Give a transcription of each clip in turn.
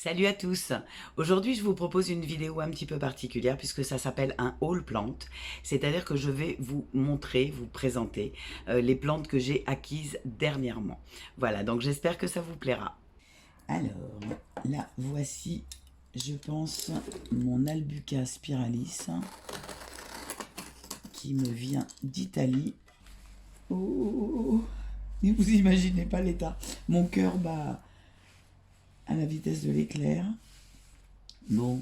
Salut à tous. Aujourd'hui, je vous propose une vidéo un petit peu particulière puisque ça s'appelle un haul plante. C'est-à-dire que je vais vous montrer, vous présenter les plantes que j'ai acquises dernièrement. Voilà, donc j'espère que ça vous plaira. Alors, là, voici, je pense, mon Albuca spiralis qui me vient d'Italie. Oh, vous imaginez pas l'état. Mon cœur bat à la vitesse de l'éclair. Bon,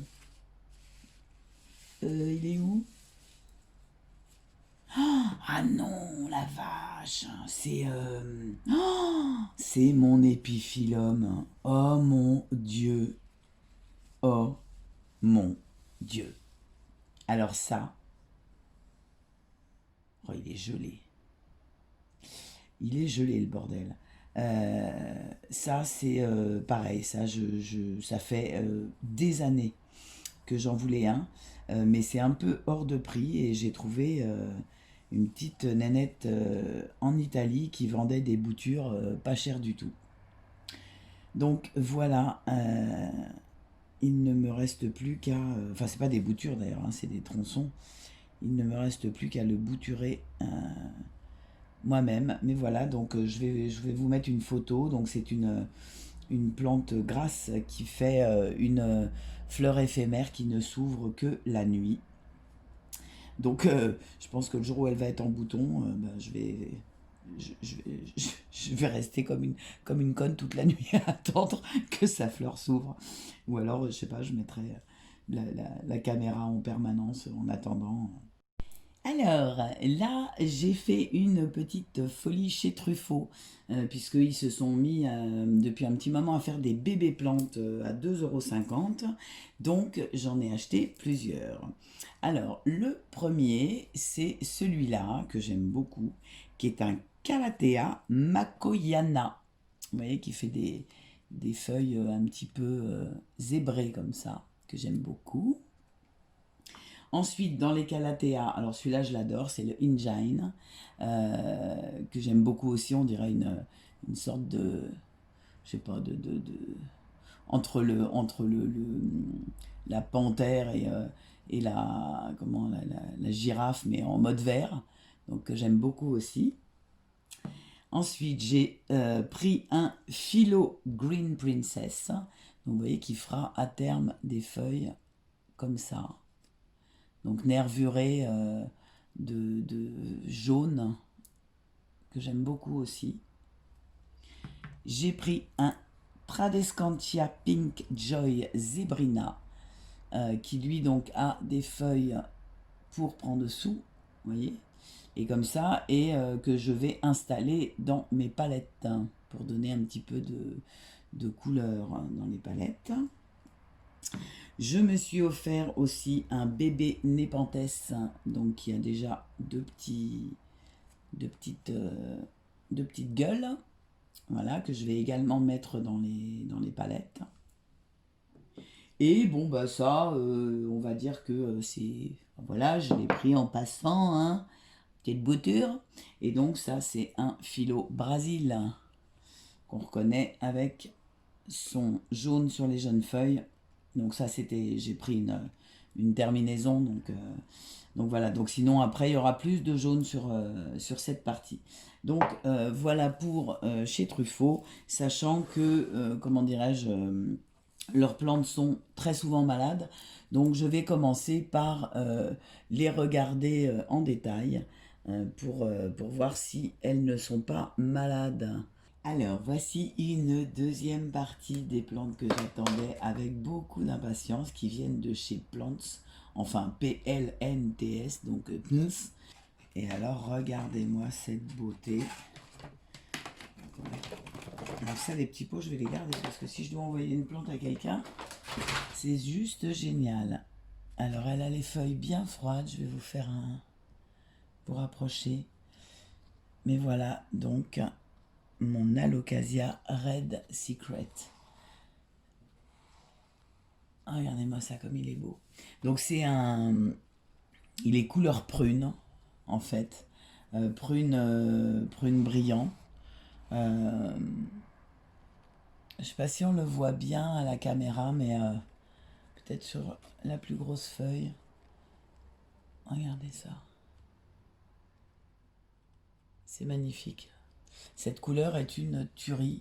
il est où? Ah non, la vache, c'est mon épiphyllum. Oh mon Dieu, oh mon Dieu. Alors ça, oh, il est gelé. Il est gelé le bordel. Ça c'est pareil, ça fait des années que j'en voulais un, mais c'est un peu hors de prix et j'ai trouvé une petite nénette en Italie qui vendait des boutures pas chères du tout. Donc voilà, il ne me reste plus qu'à... Enfin, c'est pas des boutures d'ailleurs, hein, c'est des tronçons. Il ne me reste plus qu'à le bouturer moi-même. Mais voilà, donc je vais vous mettre une photo. Donc c'est une plante grasse qui fait une fleur éphémère qui ne s'ouvre que la nuit. Donc je pense que le jour où elle va être en bouton, bah, je vais rester comme une conne toute la nuit à attendre que sa fleur s'ouvre. Ou alors, je sais pas, je mettrai la caméra en permanence en attendant. Alors, là, j'ai fait une petite folie chez Truffaut, puisqu'ils se sont mis depuis un petit moment à faire des bébés plantes à 2,50 €. Donc, j'en ai acheté plusieurs. Alors, le premier, c'est celui-là, que j'aime beaucoup, qui est un Calathea makoyana. Vous voyez, qui fait des feuilles un petit peu zébrées comme ça, que j'aime beaucoup. Ensuite, dans les Calathea, alors celui-là je l'adore, c'est le Engine, que j'aime beaucoup aussi, on dirait une sorte de, je sais pas, la panthère et la girafe, mais en mode vert, donc que j'aime beaucoup aussi. Ensuite, j'ai pris un Philo Green Princess, donc vous voyez qui fera à terme des feuilles comme ça. Donc nervuré de jaune, que j'aime beaucoup aussi. J'ai pris un Tradescantia Pink Joy Zebrina, qui lui donc a des feuilles pour prendre dessous, vous voyez, et comme ça, et que je vais installer dans mes palettes, hein, pour donner un petit peu de couleur dans les palettes. Je me suis offert aussi un bébé Népenthes, donc qui a déjà deux petites gueules, voilà, que je vais également mettre dans les palettes. Et bon, bah ça, on va dire que c'est... Voilà, je l'ai pris en passant, hein, petite bouture. Et donc ça, c'est un Philo Brasil, qu'on reconnaît avec son jaune sur les jeunes feuilles. Donc ça, c'était, j'ai pris une terminaison, donc voilà. Donc sinon après, il y aura plus de jaune sur cette partie. Donc voilà pour chez Truffaut, sachant que, comment dirais-je, leurs plantes sont très souvent malades. Donc je vais commencer par les regarder en détail pour voir si elles ne sont pas malades. Alors, voici une deuxième partie des plantes que j'attendais avec beaucoup d'impatience, qui viennent de chez Plants, enfin PLNTS, donc Pns. Et alors, regardez-moi cette beauté. Alors ça, les petits pots, je vais les garder, parce que si je dois envoyer une plante à quelqu'un, c'est juste génial. Alors, elle a les feuilles bien froides, je vais vous faire un... pour approcher. Mais voilà, donc, mon Alocasia Red Secret. Ah, regardez-moi ça comme il est beau. Donc c'est un... Il est couleur prune, en fait. Prune brillant. Euh, Je sais pas si on le voit bien à la caméra, mais peut-être sur la plus grosse feuille. Regardez ça. C'est magnifique. Cette couleur est une tuerie.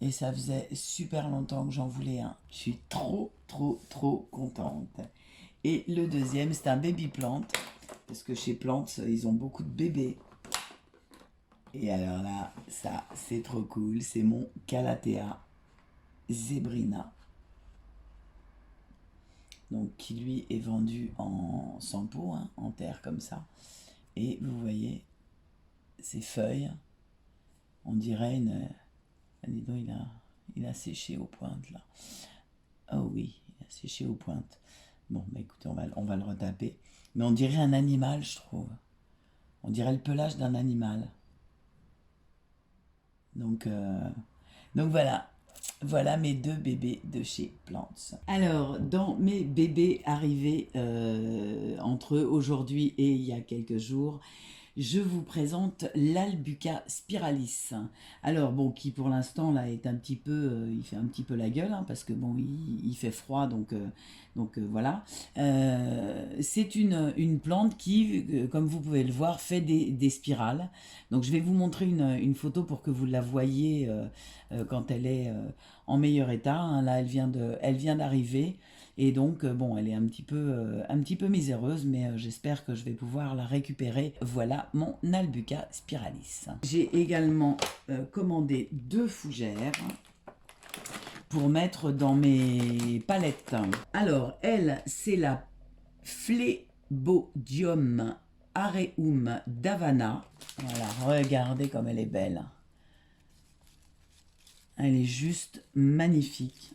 Et ça faisait super longtemps que j'en voulais un. Je suis trop, trop, trop contente. Et le deuxième, c'est un baby plant. Parce que chez Plants, ils ont beaucoup de bébés. Et alors là, ça, c'est trop cool. C'est mon Calathea zebrina. Donc, qui lui est vendu en sans pot, hein, en terre comme ça. Et vous voyez, ces feuilles, on dirait une... Ah, dis donc, il a séché aux pointes, là. Oh oui, il a séché aux pointes. Bon, bah écoutez, on va le retaper. Mais on dirait un animal, je trouve. On dirait le pelage d'un animal. Donc voilà. Voilà mes deux bébés de chez Plants. Alors, dans mes bébés arrivés entre aujourd'hui et il y a quelques jours, je vous présente l'Albuca spiralis. Alors bon, qui pour l'instant là est un petit peu, il fait un petit peu la gueule, hein, parce que bon, il fait froid, donc voilà. C'est une plante qui, comme vous pouvez le voir, fait des spirales. Donc je vais vous montrer une photo pour que vous la voyez quand elle est en meilleur état. Hein. Là, elle vient d'arriver. Et donc, bon, elle est un petit peu miséreuse, mais j'espère que je vais pouvoir la récupérer. Voilà mon Albuca spiralis. J'ai également commandé 2 fougères pour mettre dans mes palettes. Alors, elle, c'est la Phlebodium areum d'Havana. Voilà, regardez comme elle est belle. Elle est juste magnifique.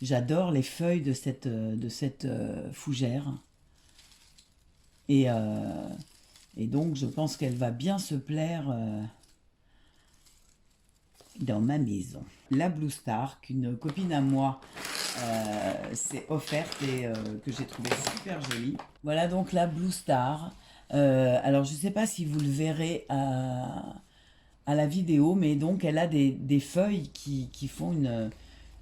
J'adore les feuilles de cette fougère. Et donc, je pense qu'elle va bien se plaire dans ma maison. La Blue Star, qu'une copine à moi s'est offerte et que j'ai trouvé super jolie. Voilà donc la Blue Star. Alors, je ne sais pas si vous le verrez à la vidéo, mais donc elle a des feuilles qui font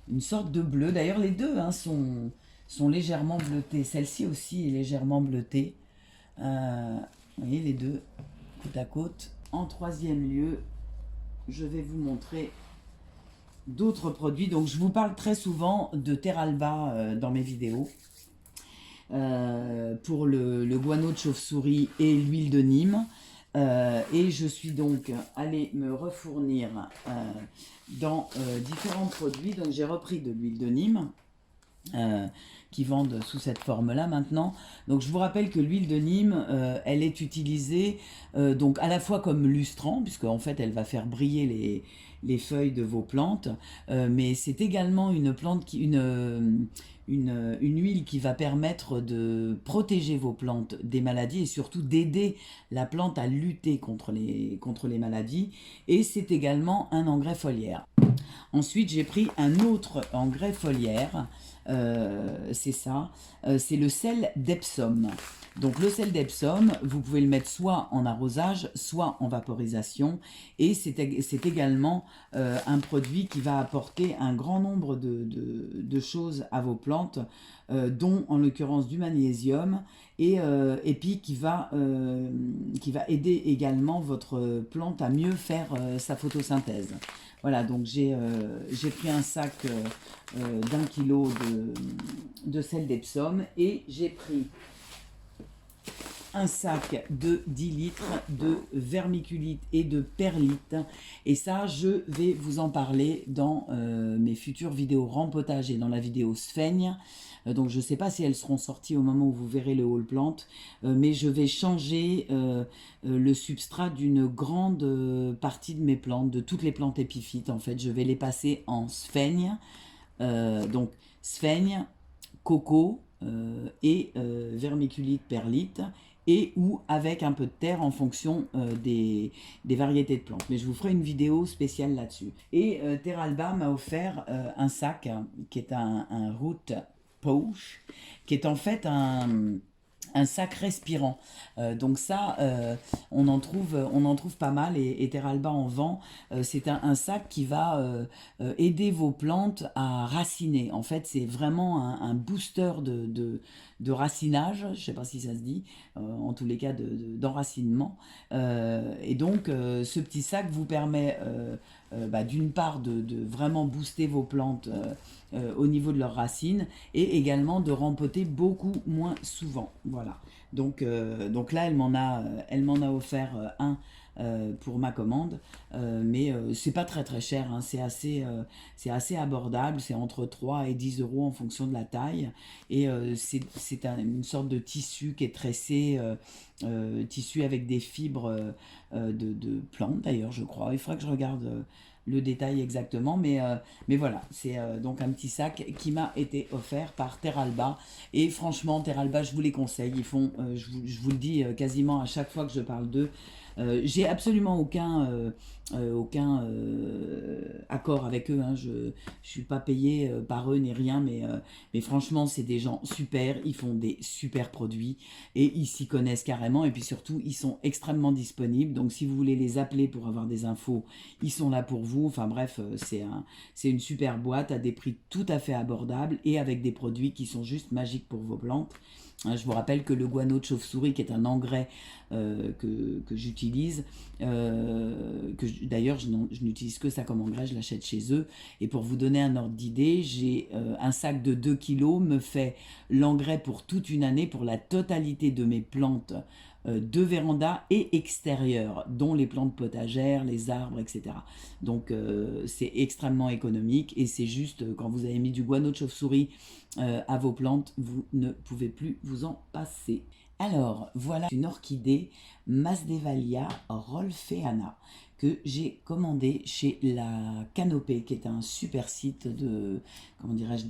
une sorte de bleu. D'ailleurs, les deux hein, sont légèrement bleutés. Celle-ci aussi est légèrement bleutée. Vous voyez, les deux côte à côte. En troisième lieu, je vais vous montrer d'autres produits. Donc, je vous parle très souvent de Teralba dans mes vidéos. Pour le guano de chauve-souris et l'huile de Nîmes. Et je suis donc allée me refournir dans différents produits. Donc j'ai repris de l'huile de Nîmes qui vendent sous cette forme-là maintenant. Donc je vous rappelle que l'huile de Nîmes, elle est utilisée donc à la fois comme lustrant, puisque en fait elle va faire briller les feuilles de vos plantes, mais c'est également une plante une huile qui va permettre de protéger vos plantes des maladies et surtout d'aider la plante à lutter contre les maladies. Et c'est également un engrais foliaire. Ensuite, j'ai pris un autre engrais foliaire, c'est ça, c'est le sel d'Epsom. Donc le sel d'Epsom, vous pouvez le mettre soit en arrosage, soit en vaporisation. Et c'est également un produit qui va apporter un grand nombre de choses à vos plantes, dont en l'occurrence du magnésium, et puis qui va aider également votre plante à mieux faire sa photosynthèse. Voilà, donc j'ai pris un sac d'1 kilo de sel d'Epsom et j'ai pris un sac de 10 litres de vermiculite et de perlite. Et ça, je vais vous en parler dans mes futures vidéos rempotage et dans la vidéo sphaigne. Donc je ne sais pas si elles seront sorties au moment où vous verrez le haul plant, mais je vais changer le substrat d'une grande partie de mes plantes, de toutes les plantes épiphytes. En fait, je vais les passer en sphaigne. Donc sphaigne, coco et vermiculite, perlite, et ou avec un peu de terre en fonction des variétés de plantes. Mais je vous ferai une vidéo spéciale là-dessus. Et Teralba m'a offert un sac qui est un root pouch, qui est en fait un sac respirant. Donc ça, on en trouve pas mal et Terralba en vend. C'est un sac qui va aider vos plantes à raciner. En fait, c'est vraiment un booster de racinage, je ne sais pas si ça se dit, en tous les cas d'enracinement. Et donc, ce petit sac vous permet d'une part de vraiment booster vos plantes au niveau de leurs racines et également de rempoter beaucoup moins souvent. Voilà. Donc là, elle m'en a offert un pour ma commande, mais c'est pas très très cher, hein, c'est assez abordable, c'est entre 3 et 10 euros en fonction de la taille, et c'est une sorte de tissu qui est tressé, tissu avec des fibres de plantes d'ailleurs, je crois. Il faudrait que je regarde le détail exactement, mais voilà, c'est donc un petit sac qui m'a été offert par Terralba, et franchement Terralba, je vous les conseille, ils font, je vous le dis quasiment à chaque fois que je parle d'eux, j'ai absolument aucun accord avec eux, hein. Je suis pas payé par eux ni rien, mais franchement c'est des gens super, ils font des super produits et ils s'y connaissent carrément, et puis surtout ils sont extrêmement disponibles, donc si vous voulez les appeler pour avoir des infos, ils sont là pour vous. Enfin bref, c'est une super boîte à des prix tout à fait abordables et avec des produits qui sont juste magiques pour vos plantes. Je vous rappelle que le guano de chauve-souris, qui est un engrais que j'utilise, d'ailleurs je n'utilise que ça comme engrais, je l'achète chez eux. Et pour vous donner un ordre d'idée, j'ai un sac de 2 kilos me fait l'engrais pour toute une année pour la totalité de mes plantes de véranda et extérieures, dont les plantes potagères, les arbres, etc. Donc c'est extrêmement économique, et c'est juste quand vous avez mis du guano de chauve-souris à vos plantes, vous ne pouvez plus vous en passer. Alors voilà une orchidée Masdevallia rolfeana que j'ai commandée chez la Canopée, qui est un super site de, comment dirais-je,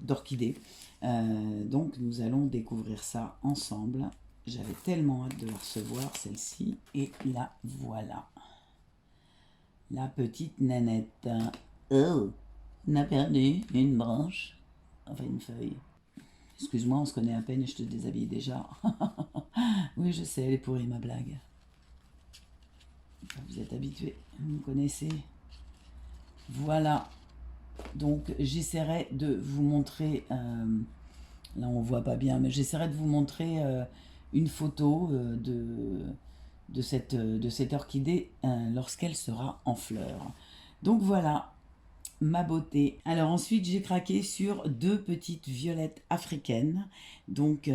d'orchidées. Donc nous allons découvrir ça ensemble. J'avais tellement hâte de la recevoir, celle-ci, et la voilà. La petite nanette. Oh, on a perdu une branche, enfin une feuille. Excuse-moi, on se connaît à peine et je te déshabille déjà. Oui, je sais, elle est pourrie ma blague. Vous êtes habitués, vous me connaissez. Voilà. Donc j'essaierai de vous montrer, là on voit pas bien, mais j'essaierai de vous montrer une photo de cette orchidée lorsqu'elle sera en fleurs. Donc voilà, ma beauté. Alors ensuite j'ai craqué sur 2 petites violettes africaines, donc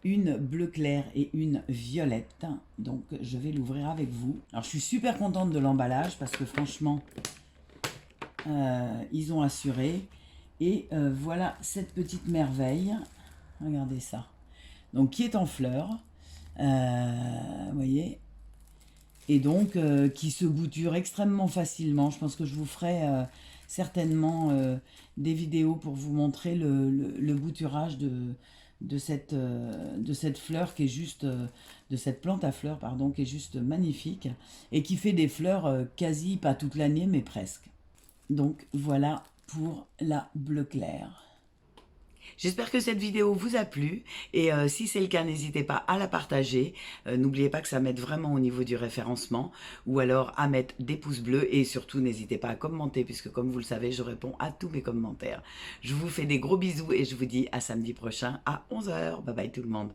une bleu clair et une violette. Donc je vais l'ouvrir avec vous. Alors je suis super contente de l'emballage parce que franchement ils ont assuré, et voilà cette petite merveille, regardez ça, donc qui est en fleurs, vous voyez, et donc qui se bouture extrêmement facilement. Je pense que je vous ferai certainement des vidéos pour vous montrer le bouturage de cette fleur qui est juste, de cette plante à fleurs, pardon, qui est juste magnifique, et qui fait des fleurs quasi pas toute l'année, mais presque. Donc voilà pour la bleu clair. J'espère que cette vidéo vous a plu, et si c'est le cas, n'hésitez pas à la partager. N'oubliez pas que ça m'aide vraiment au niveau du référencement, ou alors à mettre des pouces bleus, et surtout n'hésitez pas à commenter, puisque comme vous le savez, je réponds à tous mes commentaires. Je vous fais des gros bisous et je vous dis à samedi prochain à 11 h. Bye bye tout le monde.